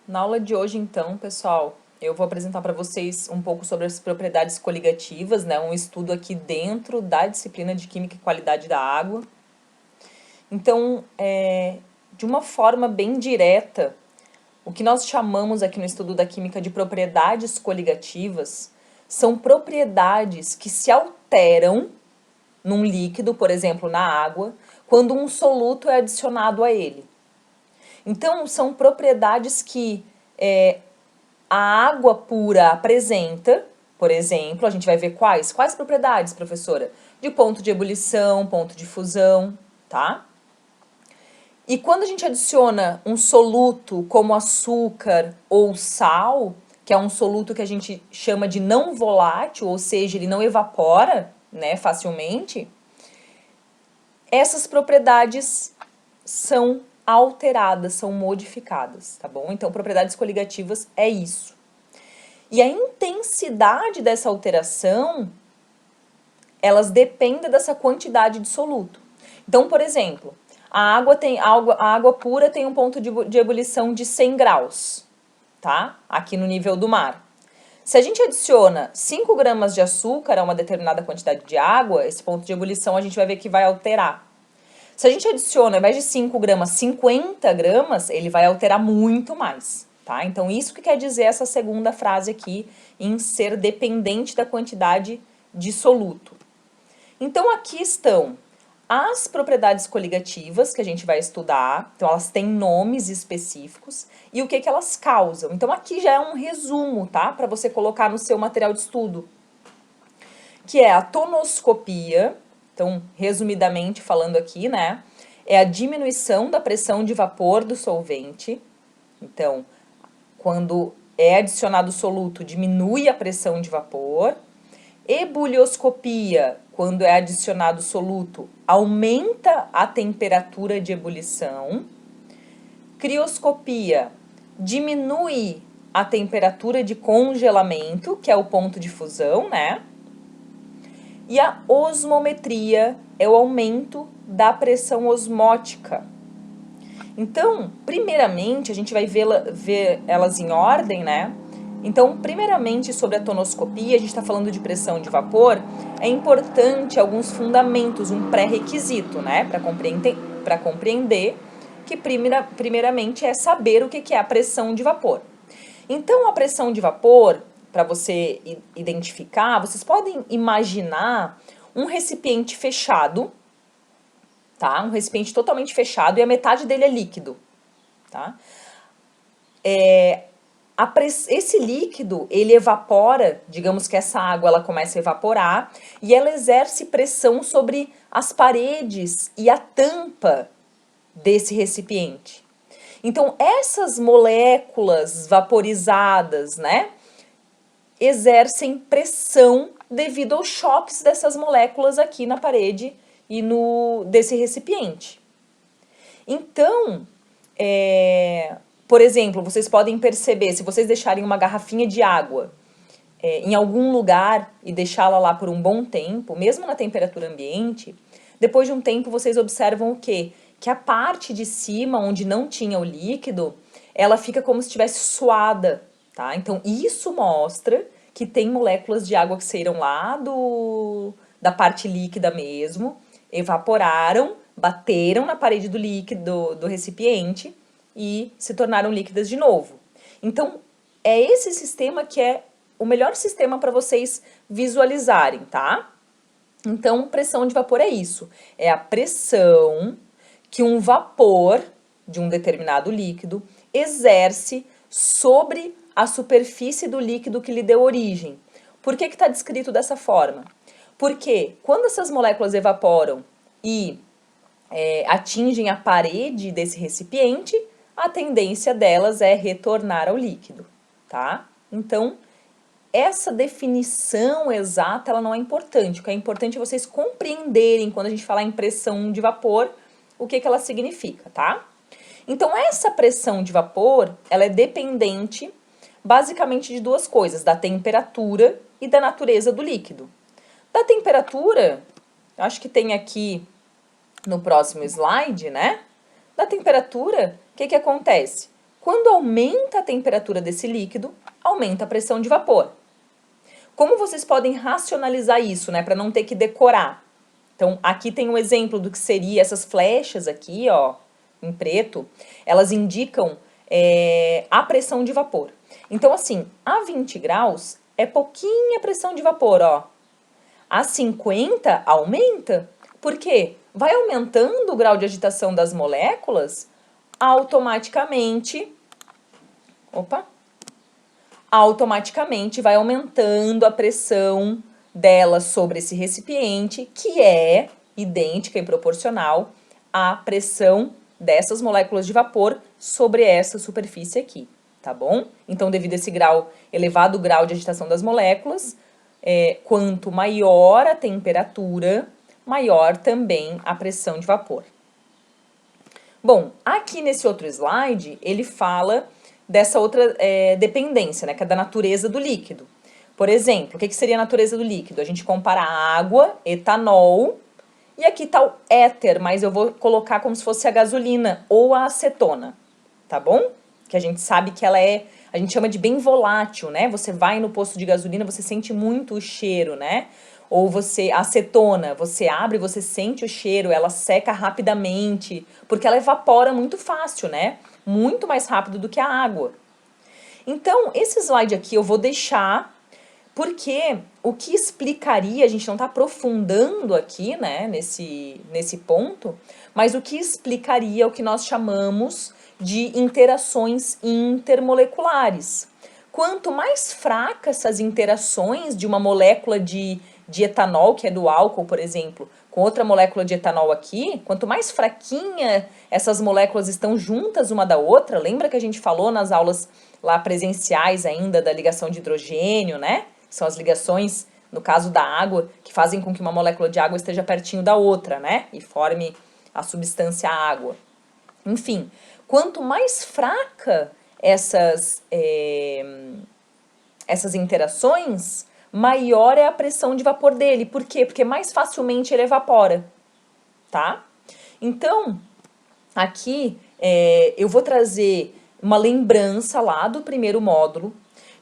Na aula de hoje, então, pessoal, eu vou apresentar para vocês um pouco sobre as propriedades coligativas, né? Um estudo aqui dentro da disciplina de Química e Qualidade da Água. Então, de uma forma bem direta, o que nós chamamos aqui no estudo da Química de propriedades coligativas são propriedades que se alteram num líquido, por exemplo, na água, quando um soluto é adicionado a ele. Então, são propriedades que a água pura apresenta, por exemplo, a gente vai ver quais propriedades, professora? De ponto de ebulição, ponto de fusão, tá? E quando a gente adiciona um soluto como açúcar ou sal, que é um soluto que a gente chama de não volátil, ou seja, ele não evapora, né, facilmente, essas propriedades são alteradas, são modificadas, tá bom? Então, propriedades coligativas é isso. E a intensidade dessa alteração, elas dependem dessa quantidade de soluto. Então, por exemplo, a água pura tem um ponto de ebulição de 100 graus, tá? Aqui no nível do mar. Se a gente adiciona 5 gramas de açúcar a uma determinada quantidade de água, esse ponto de ebulição a gente vai ver que vai alterar. Se a gente adiciona, ao invés de 5 gramas, 50 gramas, ele vai alterar muito mais, tá? Então, isso que quer dizer essa segunda frase aqui, em ser dependente da quantidade de soluto. Então, aqui estão as propriedades coligativas que a gente vai estudar. Então, elas têm nomes específicos e o que elas causam. Então, aqui já é um resumo, tá? Para você colocar no seu material de estudo. Que é a tonoscopia. Então, resumidamente falando aqui, né? É a diminuição da pressão de vapor do solvente. Então, quando é adicionado soluto, diminui a pressão de vapor. Ebulioscopia, quando é adicionado soluto, aumenta a temperatura de ebulição. Crioscopia, diminui a temperatura de congelamento, que é o ponto de fusão, né? E a osmometria é o aumento da pressão osmótica. Então, primeiramente, a gente vai ver elas em ordem, né? Então, primeiramente, sobre a tonoscopia, a gente está falando de pressão de vapor, é importante alguns fundamentos, um pré-requisito, né? Para compreender que, primeiramente, é saber o que é a pressão de vapor. Então, a pressão de vapor, para você identificar, vocês podem imaginar um recipiente fechado, tá? Um recipiente totalmente fechado e a metade dele é líquido, tá? Esse líquido, ele evapora, digamos que essa água ela começa a evaporar e ela exerce pressão sobre as paredes e a tampa desse recipiente. Então, essas moléculas vaporizadas, né, exercem pressão devido aos choques dessas moléculas aqui na parede e desse recipiente. Então, por exemplo, vocês podem perceber, se vocês deixarem uma garrafinha de água em algum lugar e deixá-la lá por um bom tempo, mesmo na temperatura ambiente, depois de um tempo vocês observam o quê? Que a parte de cima, onde não tinha o líquido, ela fica como se estivesse suada, tá? Então, isso mostra que tem moléculas de água que saíram lá da parte líquida mesmo, evaporaram, bateram na parede do líquido do recipiente e se tornaram líquidas de novo. Então, é esse sistema que é o melhor sistema para vocês visualizarem, tá? Então, pressão de vapor é isso. É a pressão que um vapor de um determinado líquido exerce sobre a superfície do líquido que lhe deu origem. Por que está descrito dessa forma? Porque quando essas moléculas evaporam e atingem a parede desse recipiente, a tendência delas é retornar ao líquido, tá? Então, essa definição exata, ela não é importante. O que é importante é vocês compreenderem, quando a gente falar em pressão de vapor, o que ela significa, tá? Então, essa pressão de vapor, ela é dependente, basicamente, de duas coisas, da temperatura e da natureza do líquido. Da temperatura, acho que tem aqui no próximo slide, né? Da temperatura, o que acontece? Quando aumenta a temperatura desse líquido, aumenta a pressão de vapor. Como vocês podem racionalizar isso, né, para não ter que decorar? Então, aqui tem um exemplo do que seria essas flechas aqui, ó, em preto, elas indicam a pressão de vapor. Então, assim, a 20 graus é pouquinha pressão de vapor, ó. A 50 aumenta. Por quê? Vai aumentando o grau de agitação das moléculas, automaticamente vai aumentando a pressão dela sobre esse recipiente, que é idêntica e proporcional à pressão dessas moléculas de vapor sobre essa superfície aqui, tá bom? Então, devido a esse elevado grau de agitação das moléculas, quanto maior a temperatura, maior também a pressão de vapor. Bom, aqui nesse outro slide, ele fala dessa outra dependência, né, que é da natureza do líquido. Por exemplo, o que seria a natureza do líquido? A gente compara água, etanol, e aqui está o éter, mas eu vou colocar como se fosse a gasolina ou a acetona, tá bom? Que a gente sabe que ela a gente chama de bem volátil, né? Você vai no posto de gasolina, você sente muito o cheiro, né? Ou a acetona, você abre, você sente o cheiro, ela seca rapidamente, porque ela evapora muito fácil, né? Muito mais rápido do que a água. Então, esse slide aqui eu vou deixar, porque o que explicaria, a gente não está aprofundando aqui, né, nesse ponto, mas o que explicaria o que nós chamamos de interações intermoleculares. Quanto mais fracas essas interações de uma molécula de etanol, que é do álcool, por exemplo, com outra molécula de etanol aqui, quanto mais fraquinha essas moléculas estão juntas uma da outra, lembra que a gente falou nas aulas lá presenciais ainda da ligação de hidrogênio, né? São as ligações, no caso da água, que fazem com que uma molécula de água esteja pertinho da outra, né? E forme a substância água. Enfim, quanto mais fraca essas interações, maior é a pressão de vapor dele. Por quê? Porque mais facilmente ele evapora, tá? Então, aqui eu vou trazer uma lembrança lá do primeiro módulo,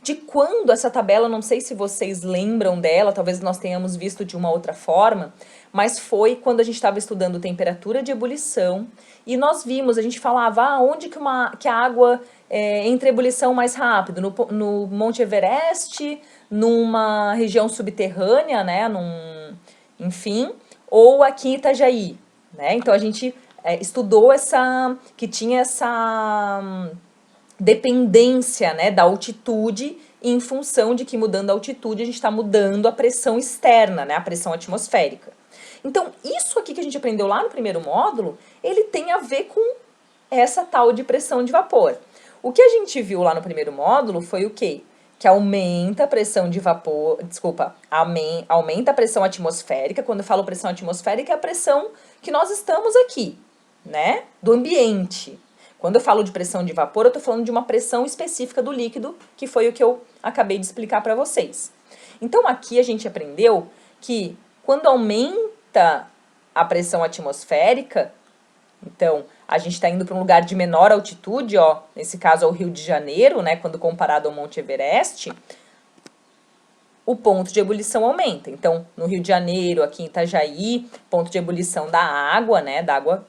de quando essa tabela, não sei se vocês lembram dela, talvez nós tenhamos visto de uma outra forma, mas foi quando a gente estava estudando temperatura de ebulição, e nós vimos, a gente falava, onde que a água entra em ebulição mais rápido? No Monte Everest, numa região subterrânea, né, enfim, ou aqui em Itajaí, né? Então a gente estudou que tinha essa dependência, né, da altitude, em função de que mudando a altitude a gente está mudando a pressão externa, né, a pressão atmosférica. Então, isso aqui que a gente aprendeu lá no primeiro módulo, ele tem a ver com essa tal de pressão de vapor. O que a gente viu lá no primeiro módulo foi o quê? Que aumenta a pressão de vapor, aumenta a pressão atmosférica. Quando eu falo pressão atmosférica, é a pressão que nós estamos aqui, né, do ambiente. Quando eu falo de pressão de vapor, eu estou falando de uma pressão específica do líquido, que foi o que eu acabei de explicar para vocês. Então, aqui a gente aprendeu que quando aumenta a pressão atmosférica, então, a gente está indo para um lugar de menor altitude, ó, nesse caso é o Rio de Janeiro, né, quando comparado ao Monte Everest, o ponto de ebulição aumenta. Então, no Rio de Janeiro, aqui em Itajaí, ponto de ebulição da água, né, da água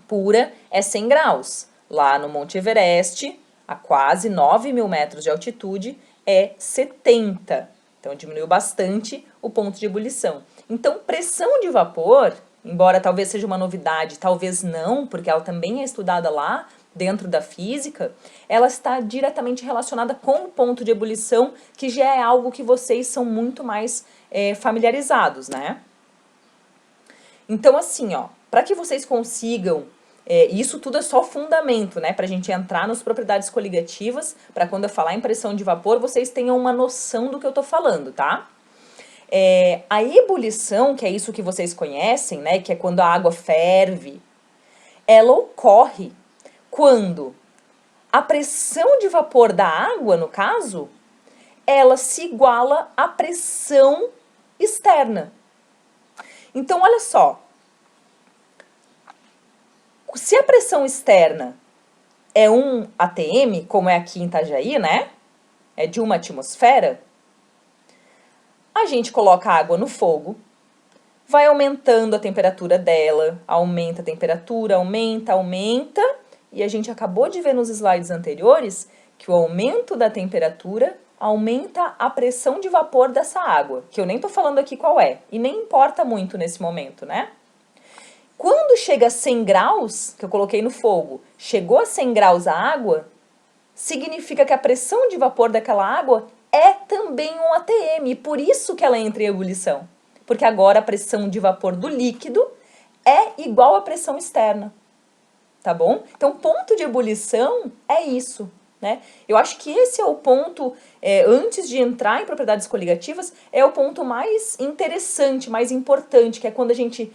pura, é 100 graus. Lá no Monte Everest, a quase 9.000 metros de altitude, é 70. Então, diminuiu bastante o ponto de ebulição. Então, pressão de vapor, embora talvez seja uma novidade, talvez não, porque ela também é estudada lá dentro da física, ela está diretamente relacionada com o ponto de ebulição, que já é algo que vocês são muito mais familiarizados, né? Então, assim, ó, para que vocês consigam, isso tudo é só fundamento, né, para a gente entrar nas propriedades coligativas, para quando eu falar em pressão de vapor, vocês tenham uma noção do que eu estou falando, tá? A ebulição, que é isso que vocês conhecem, né, que é quando a água ferve, ela ocorre quando a pressão de vapor da água, no caso, ela se iguala à pressão externa. Então, olha só, se a pressão externa é 1 atm, como é aqui em Itajaí, né? É de 1 atmosfera. A gente coloca a água no fogo, vai aumentando a temperatura dela, aumenta a temperatura, aumenta, e a gente acabou de ver nos slides anteriores que o aumento da temperatura aumenta a pressão de vapor dessa água, que eu nem tô falando aqui qual é, e nem importa muito nesse momento, né? Quando chega a 100 graus, que eu coloquei no fogo, chegou a 100 graus a água, significa que a pressão de vapor daquela água é também 1 atm, e por isso que ela entra em ebulição. Porque agora a pressão de vapor do líquido é igual à pressão externa, tá bom? Então, ponto de ebulição é isso, né? Eu acho que esse é o ponto, antes de entrar em propriedades coligativas, é o ponto mais interessante, mais importante, que é quando a gente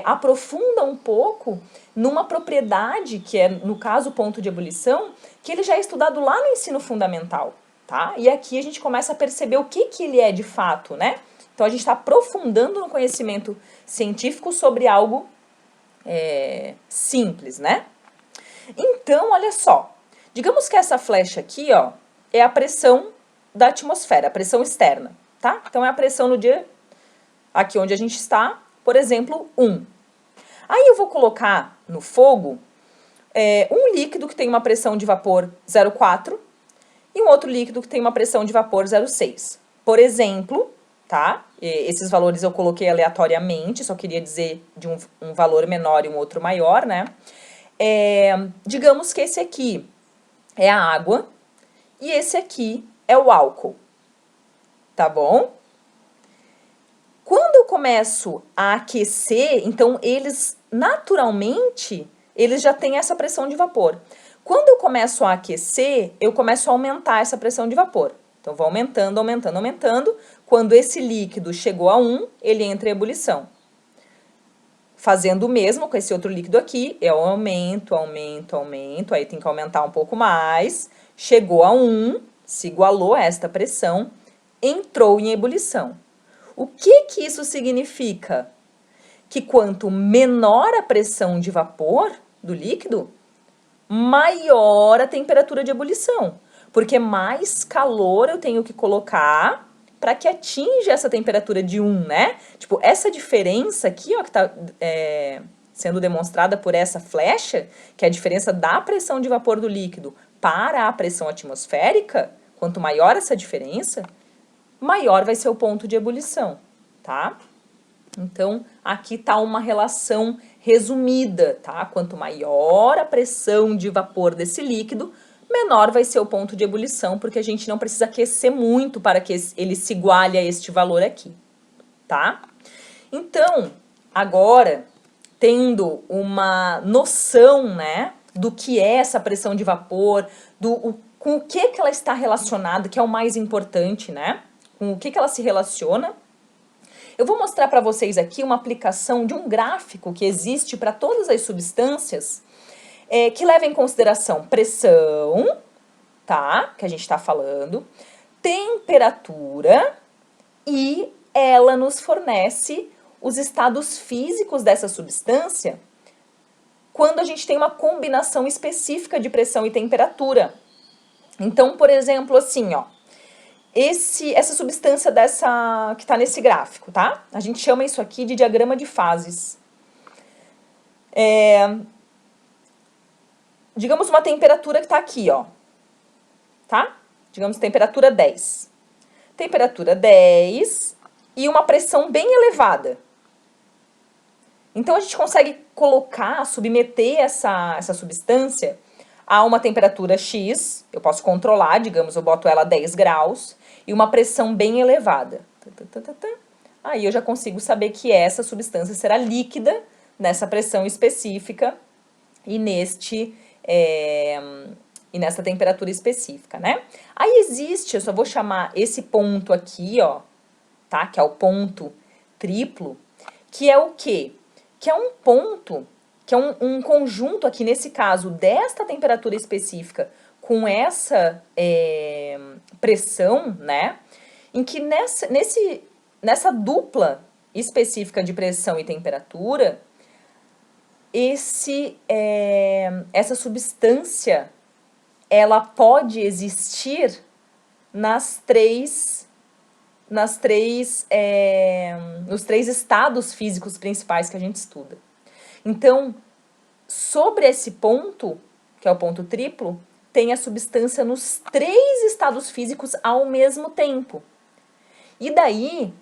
aprofunda um pouco numa propriedade, que é, no caso, o ponto de ebulição, que ele já é estudado lá no ensino fundamental, tá? E aqui a gente começa a perceber o que ele é de fato, né? Então, a gente está aprofundando no conhecimento científico sobre algo simples, né? Então, olha só. Digamos que essa flecha aqui, ó, é a pressão da atmosfera, a pressão externa, tá? Então, é a pressão no dia, aqui onde a gente está, por exemplo, 1. Aí eu vou colocar no fogo um líquido que tem uma pressão de vapor 0,4 e um outro líquido que tem uma pressão de vapor 0,6. Por exemplo, tá? Esses valores eu coloquei aleatoriamente, só queria dizer de um valor menor e um outro maior, né? Digamos que esse aqui é a água e esse aqui é o álcool, tá bom? Quando eu começo a aquecer, então eles naturalmente, eles já têm essa pressão de vapor. Quando eu começo a aquecer, eu começo a aumentar essa pressão de vapor. Então, vou aumentando, aumentando, aumentando. Quando esse líquido chegou a 1, ele entra em ebulição. Fazendo o mesmo com esse outro líquido aqui, eu aumento, aumento, aumento, aí tem que aumentar um pouco mais. Chegou a 1, se igualou a esta pressão, entrou em ebulição. O que isso significa? Que quanto menor a pressão de vapor do líquido, maior a temperatura de ebulição. Porque mais calor eu tenho que colocar para que atinja essa temperatura de 1, né? Tipo, essa diferença aqui, ó, que está sendo demonstrada por essa flecha, que é a diferença da pressão de vapor do líquido para a pressão atmosférica, quanto maior essa diferença, maior vai ser o ponto de ebulição, tá? Então, aqui está uma relação resumida, tá? Quanto maior a pressão de vapor desse líquido, menor vai ser o ponto de ebulição, porque a gente não precisa aquecer muito para que ele se iguale a este valor aqui, tá? Então, agora, tendo uma noção, né, do que é essa pressão de vapor, com o que ela está relacionada, que é o mais importante, né? Com o que ela se relaciona. Eu vou mostrar para vocês aqui uma aplicação de um gráfico que existe para todas as substâncias que leva em consideração pressão, tá? Que a gente está falando, temperatura e ela nos fornece os estados físicos dessa substância quando a gente tem uma combinação específica de pressão e temperatura. Então, por exemplo, assim, ó, essa substância que está nesse gráfico, tá? A gente chama isso aqui de diagrama de fases. Digamos uma temperatura que está aqui, ó, tá? Digamos temperatura 10. Temperatura 10 e uma pressão bem elevada. Então, a gente consegue colocar, submeter essa substância a uma temperatura X, eu posso controlar, digamos, eu boto ela a 10 graus, e uma pressão bem elevada. Aí eu já consigo saber que essa substância será líquida nessa pressão específica e nessa temperatura específica, né? Aí existe, eu só vou chamar esse ponto aqui, ó, tá? Que é o ponto triplo, que é o quê? Que é um ponto, que é um conjunto aqui, nesse caso, desta temperatura específica com essa pressão, né? Em que nessa dupla específica de pressão e temperatura, essa substância, ela pode existir nos três estados físicos principais que a gente estuda. Então, sobre esse ponto, que é o ponto triplo, tem a substância nos 3 estados físicos ao mesmo tempo. E daí,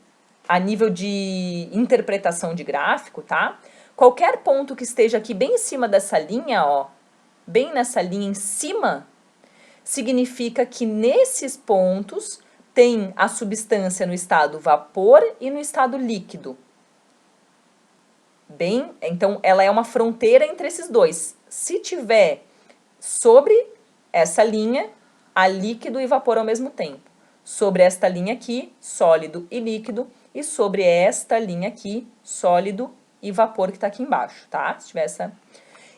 a nível de interpretação de gráfico, tá? Qualquer ponto que esteja aqui bem em cima dessa linha, ó, bem nessa linha em cima, significa que nesses pontos tem a substância no estado vapor e no estado líquido. Bem, então ela é uma fronteira entre esses dois. Se tiver sobre essa linha, há líquido e vapor ao mesmo tempo. Sobre esta linha aqui, sólido e líquido. E sobre esta linha aqui, sólido e vapor que está aqui embaixo, tá? Se tiver essa...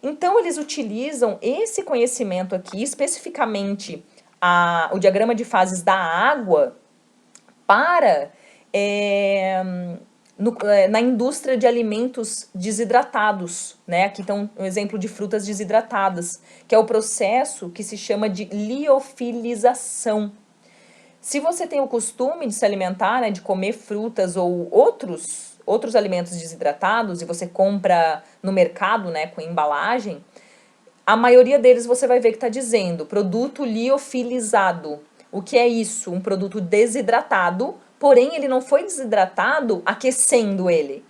Então, eles utilizam esse conhecimento aqui, especificamente o diagrama de fases da água, para... na indústria de alimentos desidratados, né? Aqui está um exemplo de frutas desidratadas, que é o processo que se chama de liofilização. Se você tem o costume de se alimentar, né, de comer frutas ou outros alimentos desidratados, e você compra no mercado, né, com embalagem, a maioria deles você vai ver que está dizendo produto liofilizado. O que é isso? Um produto desidratado, porém ele não foi desidratado aquecendo ele,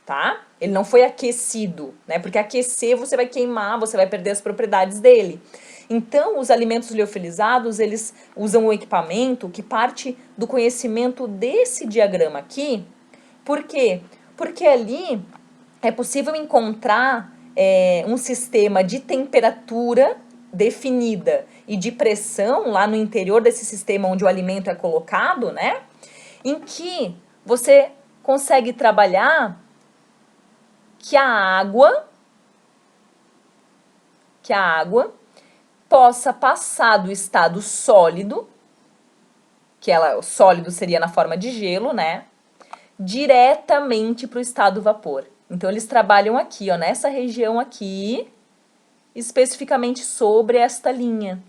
tá? Ele não foi aquecido, né? Porque aquecer você vai queimar, você vai perder as propriedades dele. Então, os alimentos liofilizados, eles usam um equipamento que parte do conhecimento desse diagrama aqui. Por quê? Porque ali é possível encontrar um sistema de temperatura definida e de pressão lá no interior desse sistema onde o alimento é colocado, né? Em que você consegue trabalhar que a água possa passar do estado sólido, o sólido seria na forma de gelo, né? Diretamente para o estado vapor. Então, eles trabalham aqui, ó, nessa região aqui, especificamente sobre esta linha.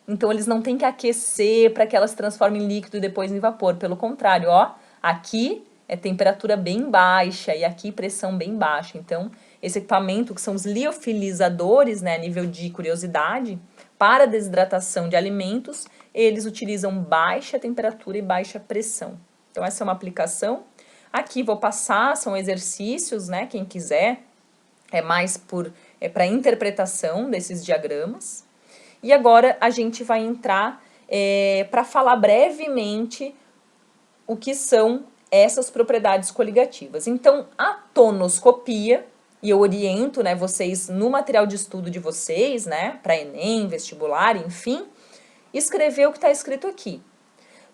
Então, eles não têm que aquecer para que elas se transformem em líquido e depois em vapor. Pelo contrário, ó, aqui é temperatura bem baixa e aqui pressão bem baixa. Então, esse equipamento, que são os liofilizadores, né, a nível de curiosidade, para desidratação de alimentos, eles utilizam baixa temperatura e baixa pressão. Então, essa é uma aplicação. Aqui vou passar, são exercícios, né, quem quiser, é mais para interpretação desses diagramas. E agora a gente vai entrar para falar brevemente o que são essas propriedades coligativas. Então, a tonoscopia, e eu oriento, né, vocês no material de estudo de vocês, né, para Enem, vestibular, enfim, escrever o que está escrito aqui.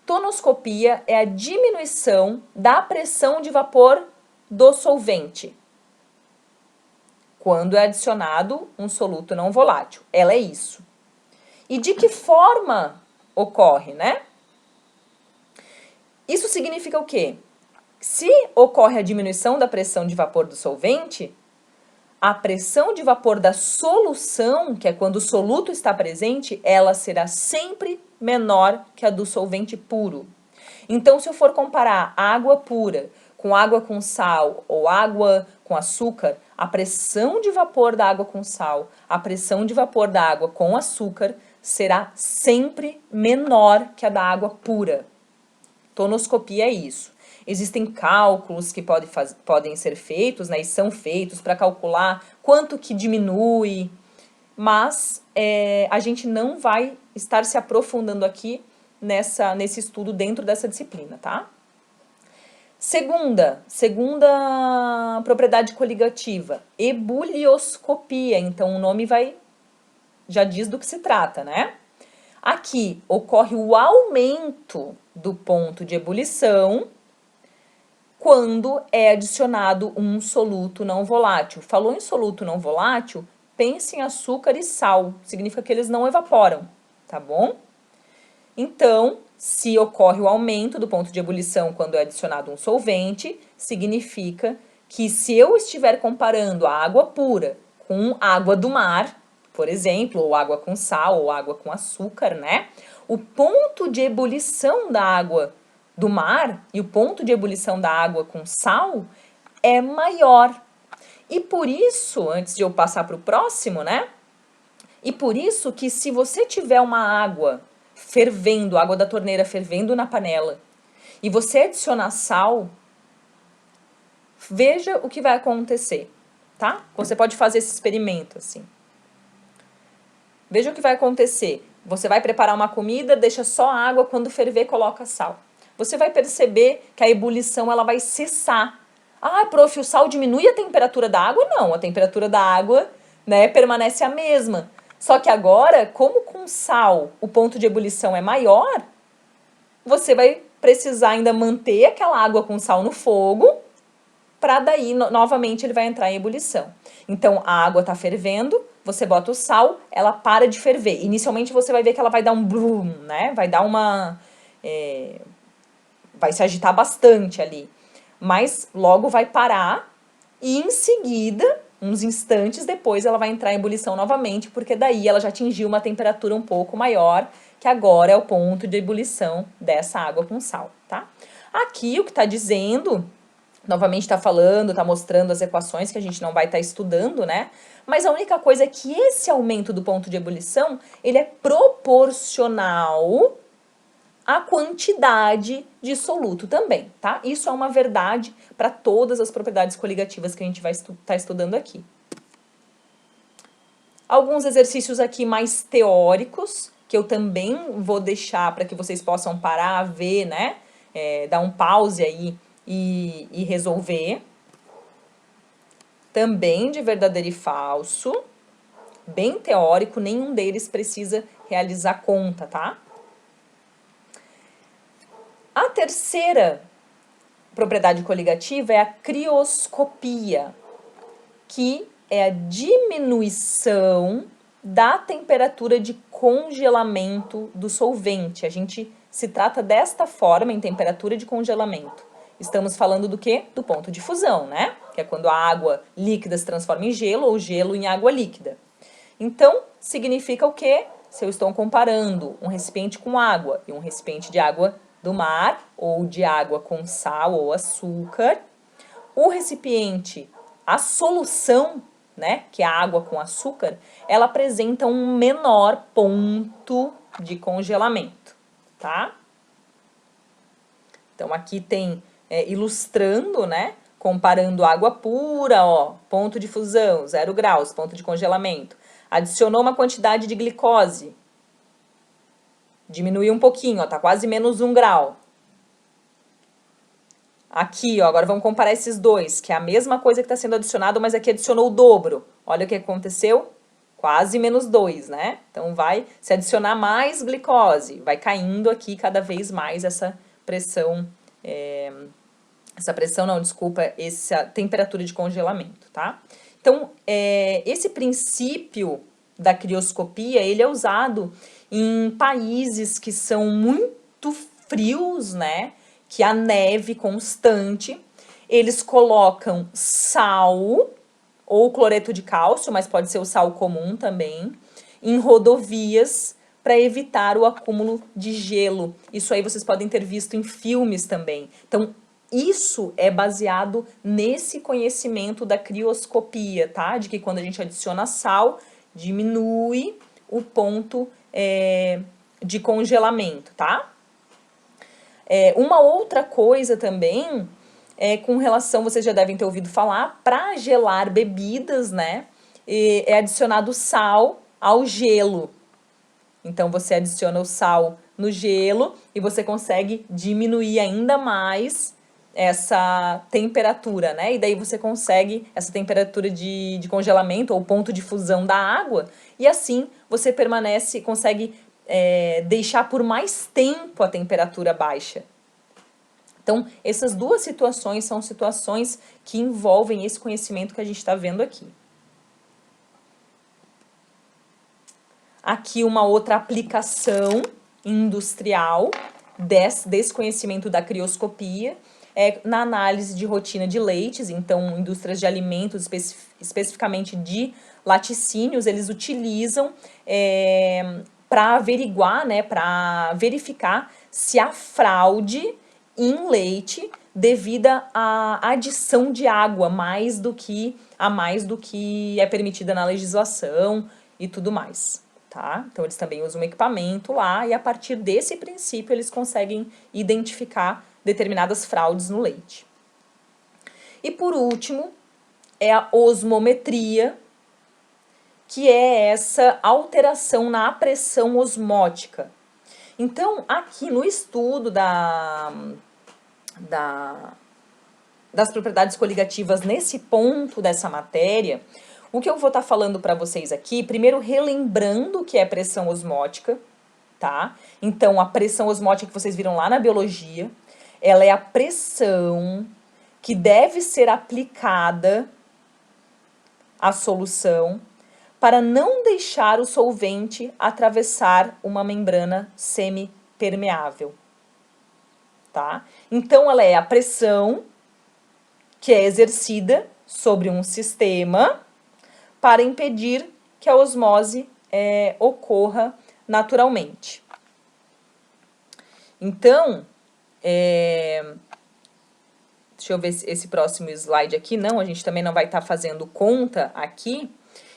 Tonoscopia é a diminuição da pressão de vapor do solvente quando é adicionado um soluto não volátil. Ela é isso. E de que forma ocorre, né? Isso significa o quê? Se ocorre a diminuição da pressão de vapor do solvente, a pressão de vapor da solução, que é quando o soluto está presente, ela será sempre menor que a do solvente puro. Então, se eu for comparar água pura com água com sal ou água com açúcar, a pressão de vapor da água com sal, a pressão de vapor da água com açúcar será sempre menor que a da água pura. Tonoscopia é isso. Existem cálculos que podem ser feitos, né, e são feitos para calcular quanto que diminui, mas a gente não vai estar se aprofundando aqui nesse estudo dentro dessa disciplina, tá? Segunda propriedade coligativa, ebulioscopia. Então, o nome já diz do que se trata, né? Aqui ocorre o aumento do ponto de ebulição quando é adicionado um soluto não volátil. Falou em soluto não volátil, pense em açúcar e sal. Significa que eles não evaporam, tá bom? Então, se ocorre o aumento do ponto de ebulição quando é adicionado um solvente, significa que se eu estiver comparando a água pura com água do mar, por exemplo, ou água com sal, ou água com açúcar, né? O ponto de ebulição da água do mar e o ponto de ebulição da água com sal é maior. E por isso, antes de eu passar para o próximo, né? E por isso que se você tiver uma água fervendo, água da torneira fervendo na panela, e você adicionar sal, veja o que vai acontecer, tá? Você pode fazer esse experimento, assim. Veja o que vai acontecer. Você vai preparar uma comida, deixa só água, quando ferver, coloca sal. Você vai perceber que a ebulição ela vai cessar. Ah, prof, o sal diminui a temperatura da água? Não, a temperatura da água, né, permanece a mesma. Só que agora, como com sal o ponto de ebulição é maior, você vai precisar ainda manter aquela água com sal no fogo, para daí, novamente, ele vai entrar em ebulição. Então, a água está fervendo, você bota o sal, ela para de ferver. Inicialmente, você vai ver que ela vai dar um bloom, né? Vai dar uma... vai se agitar bastante ali. Mas logo vai parar e, em seguida, uns instantes depois, ela vai entrar em ebulição novamente, porque daí ela já atingiu uma temperatura um pouco maior, que agora é o ponto de ebulição dessa água com sal, tá? Aqui, o que está dizendo... Novamente está falando, está mostrando as equações que a gente não vai estar estudando, né? Mas a única coisa é que esse aumento do ponto de ebulição, ele é proporcional à quantidade de soluto também, tá? Isso é uma verdade para todas as propriedades coligativas que a gente vai estar estudando aqui. Alguns exercícios aqui mais teóricos, que eu também vou deixar para que vocês possam parar, ver, né? Dar um pause aí e resolver. Também de verdadeiro e falso. Bem teórico, nenhum deles precisa realizar conta, tá? A terceira propriedade coligativa é a crioscopia, que é a diminuição da temperatura de congelamento do solvente. A gente se trata desta forma em temperatura de congelamento. Estamos falando do quê? Do ponto de fusão, né? Que é quando a água líquida se transforma em gelo ou gelo em água líquida. Então, significa o quê? Se eu estou comparando um recipiente com água e um recipiente de água do mar ou de água com sal ou açúcar, o recipiente, a solução, né, que é a água com açúcar, ela apresenta um menor ponto de congelamento, tá? Então, aqui tem... ilustrando, né, comparando água pura, ó, ponto de fusão, 0 graus, ponto de congelamento. Adicionou uma quantidade de glicose, diminuiu um pouquinho, ó, tá quase menos 1 grau. Aqui, ó, agora vamos comparar esses dois, que é a mesma coisa que está sendo adicionado, mas aqui adicionou o dobro. Olha o que aconteceu, quase menos 2, né? Então, vai se adicionar mais glicose, vai caindo aqui cada vez mais essa pressão... essa temperatura de congelamento, tá? Então, esse princípio da crioscopia, ele é usado em países que são muito frios, né? Que há neve constante. Eles colocam sal ou cloreto de cálcio, mas pode ser o sal comum também, em rodovias para evitar o acúmulo de gelo. Isso aí vocês podem ter visto em filmes também. Então, isso é baseado nesse conhecimento da crioscopia, tá? De que quando a gente adiciona sal, diminui o ponto de congelamento, tá? Uma outra coisa também com relação, vocês já devem ter ouvido falar, para gelar bebidas, né? É adicionado sal ao gelo. Então, você adiciona o sal no gelo e você consegue diminuir ainda mais essa temperatura, né? E daí você consegue essa temperatura de congelamento ou ponto de fusão da água e assim você consegue deixar por mais tempo a temperatura baixa. Então, essas duas situações são situações que envolvem esse conhecimento que a gente está vendo aqui. Aqui uma outra aplicação industrial desse conhecimento da crioscopia na análise de rotina de leites, então indústrias de alimentos, especificamente de laticínios eles utilizam para averiguar, né, para verificar se há fraude em leite devido à adição de água a mais do que é permitida na legislação e tudo mais, tá? Então eles também usam um equipamento lá e a partir desse princípio eles conseguem identificar determinadas fraudes no leite. E por último, é a osmometria, que é essa alteração na pressão osmótica. Então, aqui no estudo das propriedades coligativas nesse ponto dessa matéria, o que eu vou estar falando para vocês aqui, primeiro relembrando o que é pressão osmótica, tá? Então, a pressão osmótica que vocês viram lá na biologia, ela é a pressão que deve ser aplicada à solução para não deixar o solvente atravessar uma membrana semipermeável, tá? Então, ela é a pressão que é exercida sobre um sistema para impedir que a osmose ocorra naturalmente. Então, deixa eu ver esse próximo slide aqui. Não, a gente também não vai estar fazendo conta aqui.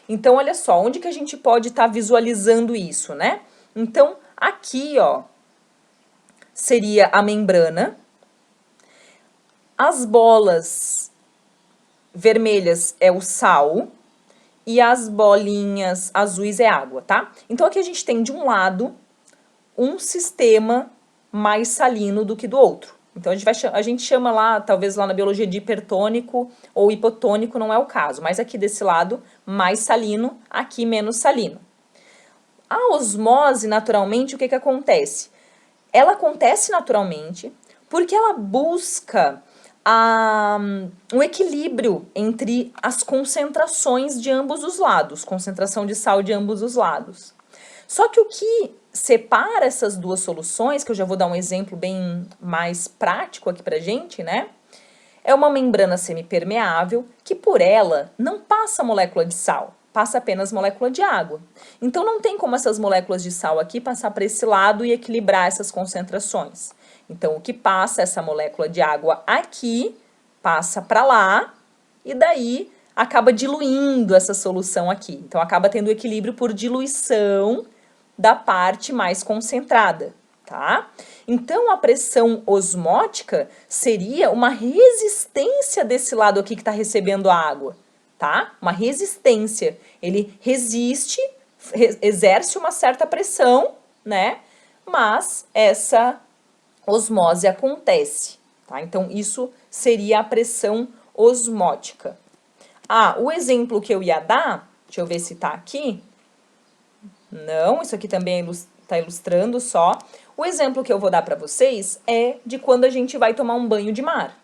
Então, olha só, onde que a gente pode estar visualizando isso, né? Então, aqui, ó, seria a membrana. As bolas vermelhas é o sal e as bolinhas azuis é água, tá? Então, aqui a gente tem, de um lado, um sistema mais salino do que do outro. Então, a gente chama lá, talvez lá na biologia, de hipertônico ou hipotônico, não é o caso. Mas aqui desse lado, mais salino, aqui menos salino. A osmose, naturalmente, o que acontece? Ela acontece naturalmente porque ela busca um equilíbrio entre as concentrações de ambos os lados, concentração de sal de ambos os lados. Só que o que separa essas duas soluções, que eu já vou dar um exemplo bem mais prático aqui pra gente, né? É uma membrana semipermeável que por ela não passa molécula de sal, passa apenas molécula de água. Então não tem como essas moléculas de sal aqui passar para esse lado e equilibrar essas concentrações. Então o que passa, essa molécula de água aqui, passa para lá e daí acaba diluindo essa solução aqui. Então acaba tendo equilíbrio por diluição da parte mais concentrada, tá? Então, a pressão osmótica seria uma resistência desse lado aqui que está recebendo a água, tá? Uma resistência. Ele resiste, exerce uma certa pressão, né? Mas essa osmose acontece, tá? Então, isso seria a pressão osmótica. Ah, o exemplo que eu ia dar, deixa eu ver se tá aqui. Não, isso aqui também está ilustrando só. O exemplo que eu vou dar para vocês é de quando a gente vai tomar um banho de mar.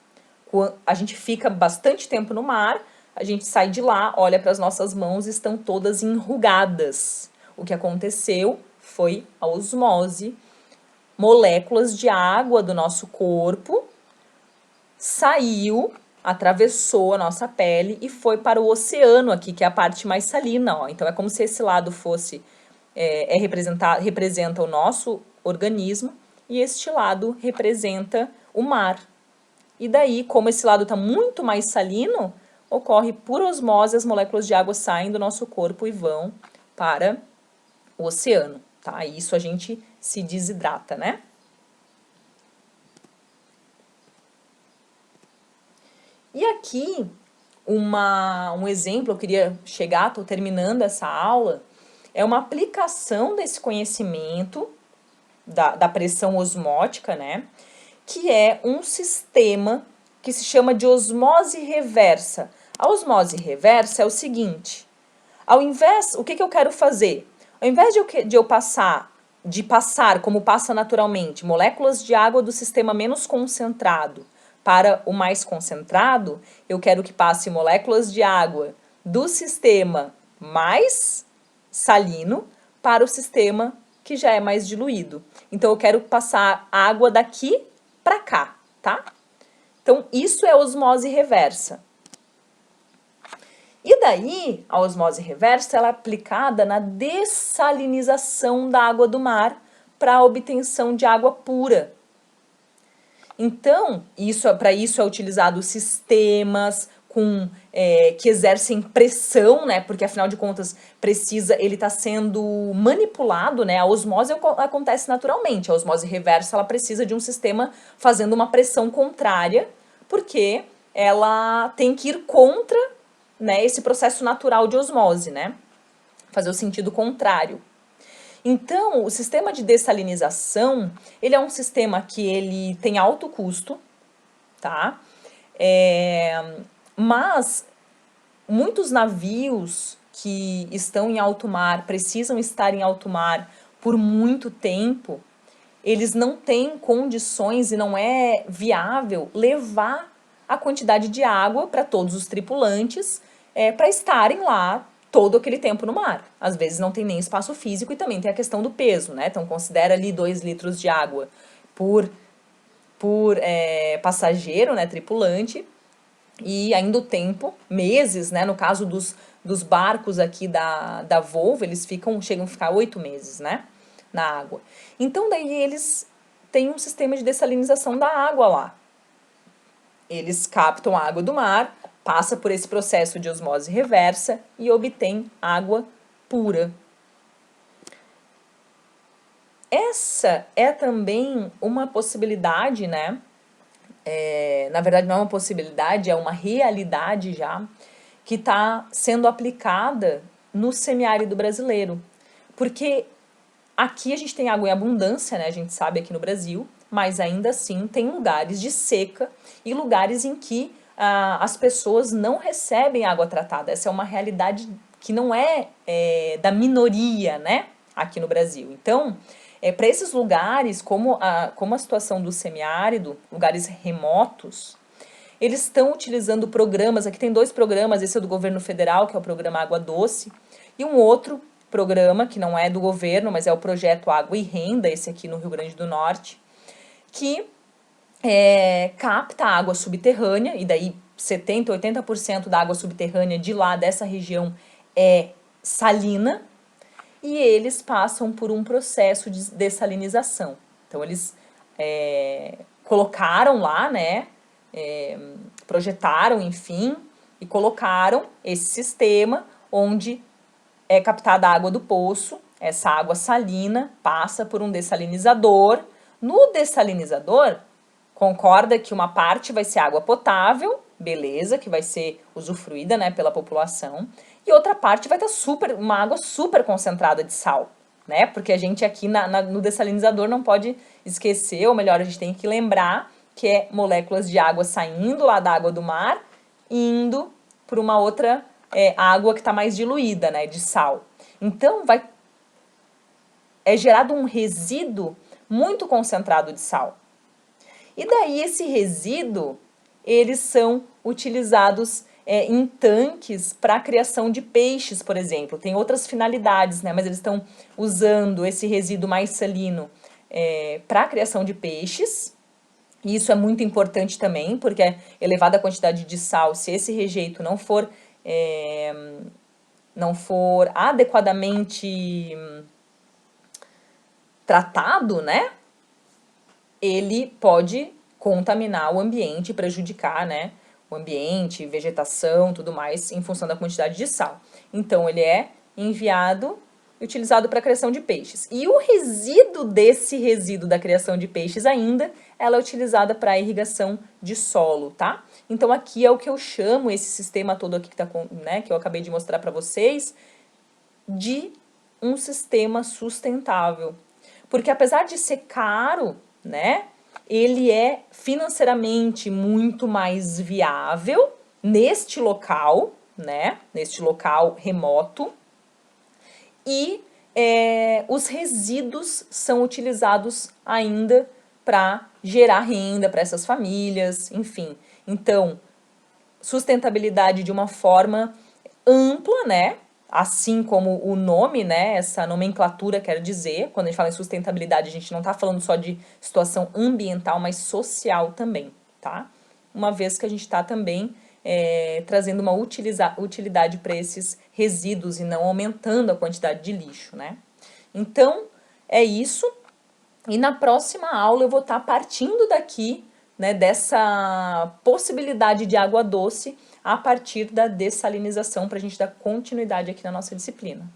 A gente fica bastante tempo no mar, a gente sai de lá, olha para as nossas mãos, estão todas enrugadas. O que aconteceu foi a osmose. Moléculas de água do nosso corpo saiu, atravessou a nossa pele e foi para o oceano aqui, que é a parte mais salina, ó. Então, é como se esse lado fosse... representa o nosso organismo e este lado representa o mar. E daí, como esse lado está muito mais salino, ocorre por osmose, as moléculas de água saem do nosso corpo e vão para o oceano, tá? E isso a gente se desidrata, né? E aqui, um exemplo, eu queria chegar, estou terminando essa aula, é uma aplicação desse conhecimento da pressão osmótica, né? Que é um sistema que se chama de osmose reversa. A osmose reversa é o seguinte, o que eu quero fazer? Ao invés de eu passar, como passa naturalmente, moléculas de água do sistema menos concentrado para o mais concentrado, eu quero que passe moléculas de água do sistema mais salino para o sistema que já é mais diluído. Então, eu quero passar água daqui para cá, tá? Então, isso é osmose reversa. E daí, a osmose reversa ela é aplicada na dessalinização da água do mar para a obtenção de água pura. Então, para isso é utilizado sistemas que exercem pressão, né? Porque afinal de contas ele está sendo manipulado, né? A osmose acontece naturalmente. A osmose reversa ela precisa de um sistema fazendo uma pressão contrária, porque ela tem que ir contra, né, esse processo natural de osmose, né? Fazer o sentido contrário. Então, o sistema de dessalinização, ele é um sistema que ele tem alto custo, tá? Mas muitos navios que estão em alto mar, precisam estar em alto mar por muito tempo, eles não têm condições e não é viável levar a quantidade de água para todos os tripulantes para estarem lá todo aquele tempo no mar. Às vezes não tem nem espaço físico e também tem a questão do peso, né? Então considera ali 2 litros de água por passageiro, né, tripulante, e ainda o tempo, meses, né? No caso dos barcos aqui da Volvo, eles chegam a ficar 8 meses, né? Na água. Então daí eles têm um sistema de dessalinização da água lá. Eles captam a água do mar, passa por esse processo de osmose reversa e obtém água pura. Essa é também uma possibilidade, né? Na verdade não é uma possibilidade, é uma realidade já, que está sendo aplicada no semiárido brasileiro. Porque aqui a gente tem água em abundância, né? A gente sabe aqui no Brasil, mas ainda assim tem lugares de seca e lugares em que as pessoas não recebem água tratada. Essa é uma realidade que não é da minoria, né? Aqui no Brasil. Então, para esses lugares, como a situação do semiárido, lugares remotos, eles estão utilizando programas, aqui tem 2 programas, esse é do governo federal, que é o programa Água Doce, e um outro programa, que não é do governo, mas é o projeto Água e Renda, esse aqui no Rio Grande do Norte, que capta água subterrânea, e daí 70%, 80% da água subterrânea de lá, dessa região, é salina, e eles passam por um processo de dessalinização. Então, eles colocaram lá, né, projetaram, enfim, e colocaram esse sistema onde é captada a água do poço, essa água salina passa por um dessalinizador. No dessalinizador, concorda que uma parte vai ser água potável, beleza, que vai ser usufruída, né, pela população, e outra parte vai estar uma água super concentrada de sal, né, porque a gente aqui no dessalinizador não pode esquecer, ou melhor, a gente tem que lembrar que é moléculas de água saindo lá da água do mar, indo para uma outra água que está mais diluída, né, de sal. Então, é gerado um resíduo muito concentrado de sal. E daí esse resíduo, eles são utilizados em tanques para a criação de peixes, por exemplo. Tem outras finalidades, né, mas eles estão usando esse resíduo mais salino para a criação de peixes. E isso é muito importante também, porque é elevada a quantidade de sal, se esse rejeito não for adequadamente tratado, né, ele pode contaminar o ambiente, prejudicar, né, o ambiente, vegetação, tudo mais, em função da quantidade de sal. Então, ele é enviado e utilizado para a criação de peixes. E o resíduo desse resíduo da criação de peixes ainda, ela é utilizada para a irrigação de solo, tá? Então, aqui é o que eu chamo, esse sistema todo aqui que eu acabei de mostrar para vocês, de um sistema sustentável. Porque apesar de ser caro, né, ele é financeiramente muito mais viável neste local, né, neste local remoto, e os resíduos são utilizados ainda para gerar renda para essas famílias, enfim. Então, sustentabilidade de uma forma ampla, né? Assim como o nome, né? Essa nomenclatura quer dizer. Quando a gente fala em sustentabilidade, a gente não está falando só de situação ambiental, mas social também, tá? Uma vez que a gente está também trazendo uma utilidade para esses resíduos e não aumentando a quantidade de lixo, né? Então, é isso. E na próxima aula eu vou estar partindo daqui, né, dessa possibilidade de água doce a partir da dessalinização para a gente dar continuidade aqui na nossa disciplina.